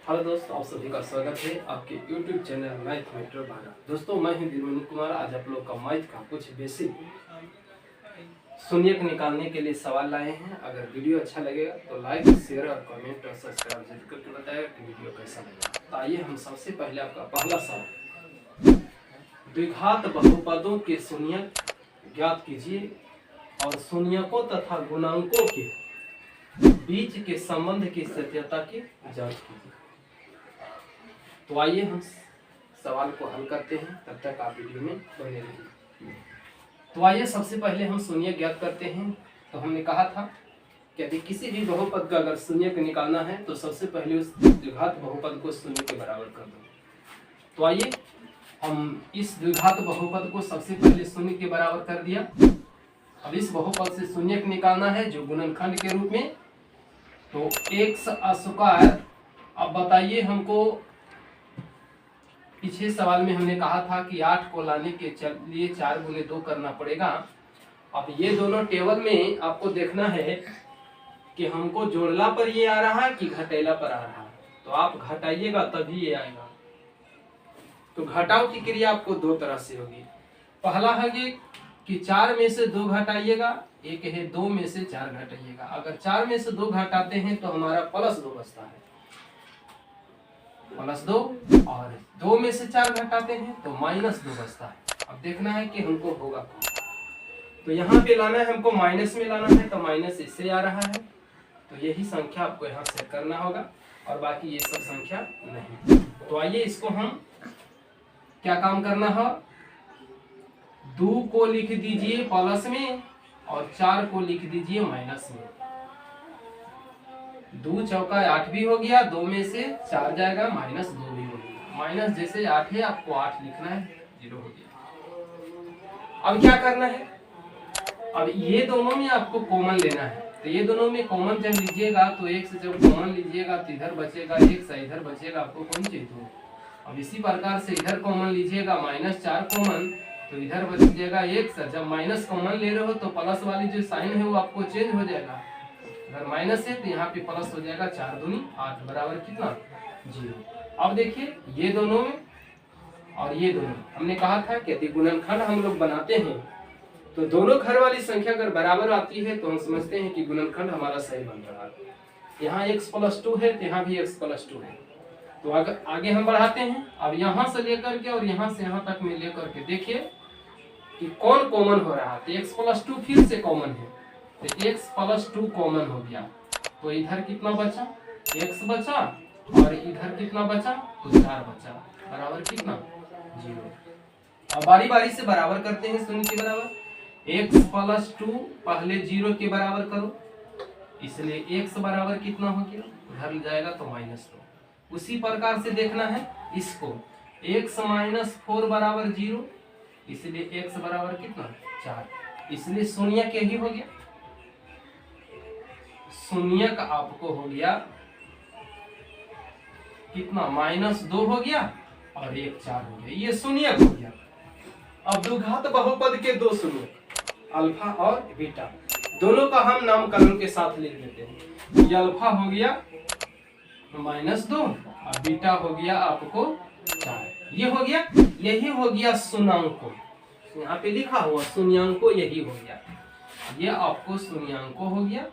Hello दोस्तों, आप सभी का स्वागत है आपके YouTube channel math metro Bharat. दोस्तों, मैं हूं दिलमणि कुमार। आज आप लोग का मैथ का कुछ बेसिक शून्यक निकालने के लिए सवाल लाए हैं। अगर वीडियो अच्छा लगेगा तो लाइक, शेयर और कमेंट और सब्सक्राइब जरूर करके बताएगा कि वीडियो कैसा लगा। तो आइए हम सबसे पहले आपका पहला सवाल, द्विघात बहुपदों के शून्यक ज्ञात कीजिए और शून्यकों तथा गुणांकों के बीच के संबंध की सत्यता की जांच कीजिए। तो आइए हम सवाल को हल करते हैं, तब तक आप वीडियो में बने रहिए। तो आइए सबसे पहले हम शून्य ज्ञात करते हैं। तो हमने कहा था कि यदि किसी भी बहुपद का अगर शून्य को निकालना है तो सबसे पहले उस द्विघात बहुपद को शून्य के बराबर कर दो। तो आइए हम इस द्विघात बहुपद को सबसे पहले शून्य के बराबर कर दिया। अब इस बहुपद से शून्य को निकालना है जो गुणनखंड के रूप में, तो x स्क्वायर। अब बताइए हमको, पिछले सवाल में हमने कहा था कि 8 को लाने के लिए 4 गुने 2 करना पड़ेगा। अब ये दोनों टेबल में आपको देखना है कि हमको जोड़ला पर ये आ रहा है कि घटेला पर आ रहा है। तो आप घटाइएगा तभी ये आएगा। तो घटाव की क्रिया आपको दो तरह से होगी। पहला है कि 4 में से 2 घटाइएगा, एक है 2 में से 4 घटाइएगा। अगर 4 में से 2 घटाते हैं तो हमारा +2 बचता है, +2, और 2 में से 4 घटाते हैं तो -2 बचता है। अब देखना है कि हमको होगा कौन। तो यहाँ पे लाना है हमको, माइनस में लाना है, तो माइनस इससे आ रहा है। तो यही संख्या आपको यहाँ सेट करना होगा और बाकी ये सब संख्या नहीं। तो आइए इसको हम क्या काम करना है, 2 को लिख दीजिए प्लस में और 4 को लिख दीजिए माइनस में। 2 चौका 8 भी हो गया, 2 में से 4 जाएगा, -2 भी हो गया। माइनस जैसे 8 है आपको 8 लिखना है, 0 हो गया। अब क्या करना है, अब ये दोनों में आपको कॉमन लेना है। तो ये दोनों में कॉमन जब लीजिएगा तो एक से जब कॉमन लीजिएगा तो इधर बचेगा एक से, इधर बचेगा आपको कौन चाहिए तो। अब इसी प्रकार से इधर कॉमन लीजिएगा, -4 कॉमन, तो इधर बचेगा एक से। जब माइनस कॉमन ले रहे हो तो प्लस वाली जो साइन है वो आपको चेंज हो जाएगा। अगर माइनस है तो यहाँ पे प्लस हो जाएगा, 4 दूनी 8 बराबर कितना, 0। अब देखिए ये दोनों में और ये दोनों, हमने कहा था कि यदि गुणनखंड हम लोग बनाते हैं तो दोनों घर वाली संख्या अगर बराबर आती है तो हम समझते हैं कि गुणनखंड हमारा सही बन रहा है। यहाँ x+2 है तो यहाँ भी x+2 है। तो अगर आगे हम बढ़ाते हैं, अब यहाँ से लेकर के और यहाँ से यहाँ तक में लेकर के देखिए कि कौन कॉमन हो रहा है। तो x+2 फिर से कॉमन है, तो x+2 कॉमन हो गया। तो इधर कितना बचा, x बचा, और इधर कितना बचा, तो 4 बचा, बराबर कितना, 0। अब बारी बारी से बराबर करते हैं शून्य के बराबर। x+2 पहले 0 के बराबर करो, इसलिए x बराबर कितना हो गया, उधर जाएगा तो -2। उसी प्रकार से देखना है इसको, x -4 बराबर 0, इसलिए x बराबर कितना, 4, इसलिए शून्यक यही हो गया। शून्यक आपको हो गया कितना, -2 हो गया और 1 4 हो गया, ये शून्यक हो गया। अब द्विघात बहुपद के दो शून्यक अल्फा और बीटा, दोनों का हम नामकरण के साथ लिख लेते हैं। ये अल्फा हो गया -2 और बीटा हो गया आपको 4। ये हो गया, यही हो गया शून्यांको। यहाँ पे लिखा हुआ शून्यांको यही हो गया, ये आपको शून्यांको हो गया।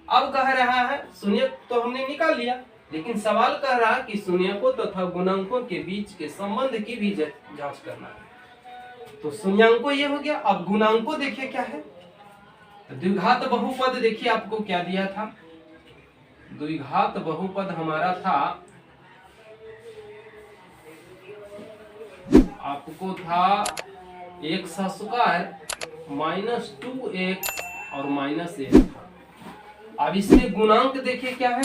अब कह रहा है शून्यक तो हमने निकाल लिया, लेकिन सवाल कह रहा है कि शून्यकों तथा गुणांकों के बीच के संबंध की भी जांच करना है। तो शून्यांको ये हो गया। अब गुणांको देखिए क्या है, द्विघात बहुपद देखिए आपको क्या दिया था, द्विघात बहुपद हमारा था, आपको था x² -2x और -1 था। अब इसमें गुणांक देखिए क्या है,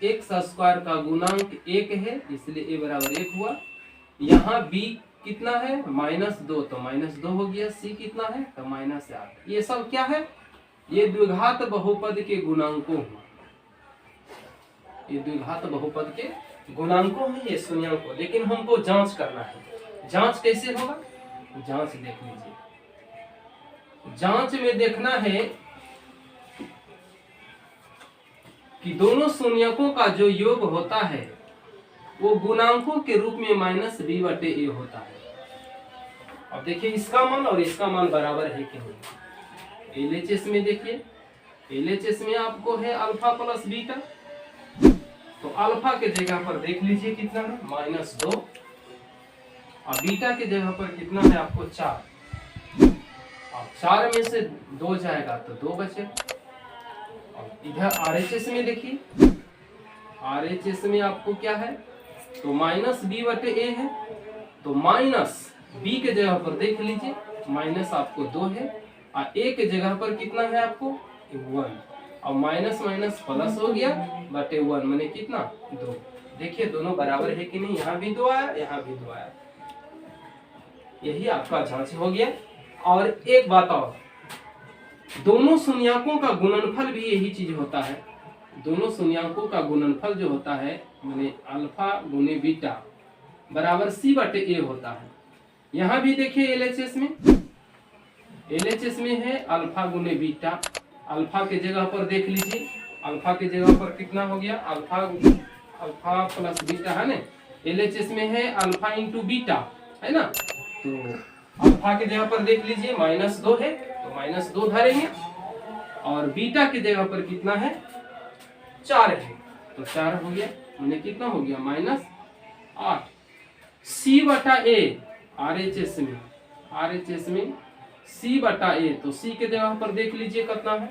x² का गुणांक 1 है, इसलिए a बराबर 1 हुआ। यहाँ b कितना है, -2, तो -2 हो गया। c कितना है, तो -8। ये सब क्या है, ये द्विघात बहुपद के गुणांकों हैं, ये द्विघात बहुपद के गुणांकों हैं, ये शून्यांकों। लेकिन हमको जांच करना है। जांच कैसे होगा, जांच देख लीजिए। जांच में देखना है कि दोनों शून्यकों का जो योग होता है वो गुणांकों के रूप में माइनस बी बटे ए होता है। अब देखिए इसका मान और इसका मान बराबर है कि नहीं। एलएचएस में देखिए, एलएचएस में आपको है अल्फा प्लस बीटा, तो अल्फा के जगह पर देख लीजिए कितना है -2 और बीटा के जगह पर कितना है आपको 4। अब 4 में से 2 जाएगा तो 2 बचे। अब इधर आरएचएस में देखिए, आरएचएस में आपको क्या है तो माइनस बी बटे ए है, तो माइनस बी के जगह पर देख लीजिए माइनस आपको 2 है और ए के जगह पर कितना है आपको 1। और माइनस माइनस प्लस हो गया बटे 1 माने कितना 2। देखिए दोनों बराबर है कि नहीं, यहाँ भी 2 आया यहाँ भी 2 आया। यही आपका जांच हो गया। और एक बात और, दोनों शून्यकों का गुणनफल भी यही चीज होता है। दोनों शून्यकों का गुणनफल जो होता है माने अल्फा गुने बीटा बराबर सी बटे ए होता है। यहाँ भी देखिए एलएचएस में, एलएचएस में है अल्फा गुने बीटा, अल्फा के जगह पर देख लीजिए, अल्फा के जगह पर कितना हो गया अल्फा प्लस बीटा है ना। एलएचएस में है अल्फा इंटू बीटा है ना, तो अल्फा के जगह पर देख लीजिए -2 है तो -2 धरेंगे और बीटा के जगह पर कितना है 4 है तो 4 हो गया मैंने कितना हो गया -8। सी बटा ए आरएचएस में, आरएचएस में सी बटा ए, तो सी के जगह पर देख लीजिए कितना है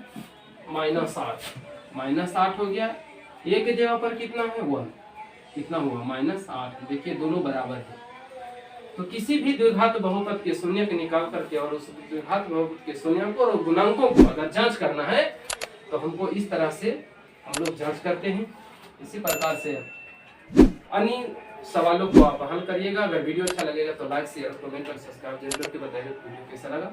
-8 हो गया। ए के जगह पर कितना है 1, कितना हुआ -8। देखिए दोनों बराबर है। तो किसी भी द्विघात बहुपद के शून्यक निकाल करके और उस द्विघात बहुपद के शून्यकों और गुणांकों को अगर जांच करना है तो हमको इस तरह से हम लोग जांच करते हैं। इसी प्रकार से अन्य सवालों को आप हल करिएगा। अगर वीडियो अच्छा लगेगा तो लाइक शेयर कमेंट और सब्सक्राइब जरूर करके बताइए वीडियो कैसा लगा।